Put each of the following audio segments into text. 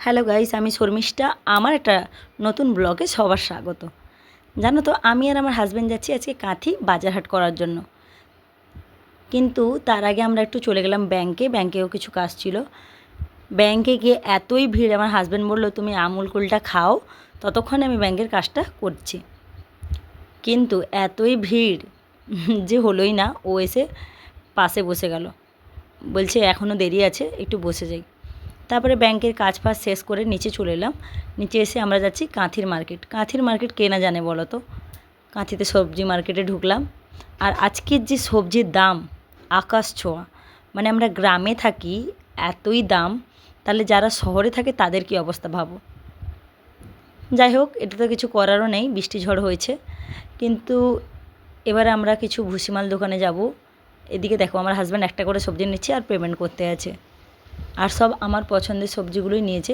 Hello guys, আমি শর্মিষ্ঠা। আমার একটা নতুন ব্লগে সবার স্বাগত। জানো তো, আমি আর আমার হাজব্যান্ড যাচ্ছি আজকে কাঁথি বাজারহাট করার জন্য। কিন্তু তার আগে আমরা একটু চলে গেলাম ব্যাংকেও কিছু কাজ ছিল। ব্যাংকে গিয়ে এতই ভিড়, আমার হাজব্যান্ড বললো তুমি আমুল কুলটা খাও, ততক্ষণে আমি ব্যাংকের কাজটা করছি। কিন্তু এতই ভিড় যে হলোই না। ও এসে পাশে বসে গেল, বলছে এখনও দেরি আছে, একটু বসে যাই। তারপরে ব্যাংকের কাজ ফাজ শেষ করে নিচে চলে এলাম। নিচে এসে আমরা যাচ্ছি কাঁথির মার্কেট। কে না জানে বলো তো। কাঁথিতে সবজি মার্কেটে ঢুকলাম। আর আজকের যে সবজির দাম আকাশ ছোঁয়া, মানে আমরা গ্রামে থাকি এতই দাম, তাহলে যারা শহরে থাকে তাদের কি অবস্থা ভাবো। যাই হোক, এটা তো কিছু করারও নেই, বৃষ্টি ঝড় হয়েছে। কিন্তু এবারে আমরা কিছু ভুসিমাল দোকানে যাব। এদিকে দেখো, আমার হাজব্যান্ড একটা করে সবজি নিচ্ছে আর পেমেন্ট করতে আছে। আর সব আমার পছন্দের সবজিগুলোই নিয়েছে।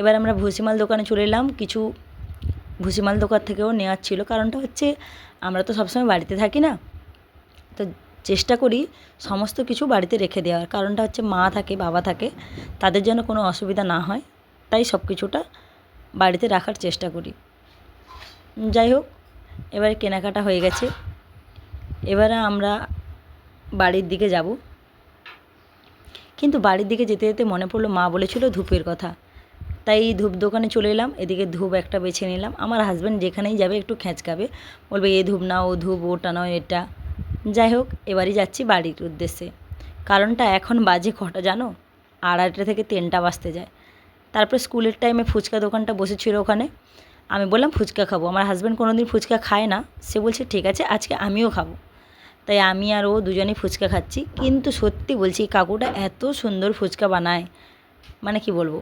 এবার আমরা ভুসিমাল দোকানে চলে এলাম। কিছু ভুসিমাল দোকান থেকেও নেওয়ার ছিল। কারণটা হচ্ছে আমরা তো সবসময় বাড়িতে থাকি না, তো চেষ্টা করি সমস্ত কিছু বাড়িতে রেখে দেওয়ার। কারণটা হচ্ছে মা থাকে, বাবা থাকে, তাদের জন্য কোনো অসুবিধা না হয়, তাই সব কিছুটা বাড়িতে রাখার চেষ্টা করি। যাই হোক, এবারে কেনাকাটা হয়ে গেছে। এবারে আমরা বাড়ির দিকে যাব। কিন্তু বাড়ির দিকে যেতে যেতে মনে পড়লো মা বলেছিল ধূপের কথা, তাই ধূপ দোকানে চলে এলাম। এদিকে ধূপ একটা বেছে নিলাম। আমার হাজব্যান্ড যেখানেই যাবে একটু খেঁচকাবে, বলবে এ ধূপ নাও, ও ধূপ, ওটা নাও, এটা। যাই হোক, এবারই যাচ্ছি বাড়ির উদ্দেশ্যে। কারণটা এখন বাজে কটা জানো, 2:30 থেকে 3টা বাজতে যায়। তারপরে স্কুলের টাইমে ফুচকা দোকানটা বসেছিল ওখানে। আমি বললাম ফুচকা খাবো। আমার হাজব্যান্ড কোনো দিন ফুচকা খায় না, সে বলছে ঠিক আছে আজকে আমিও খাবো। তাই আমি আর ও দুজনেই ফুচকা খাচ্ছি। কিন্তু সত্যি বলছি, কাকুটা এত সুন্দর ফুচকা বানায়, মানে কি বলবো,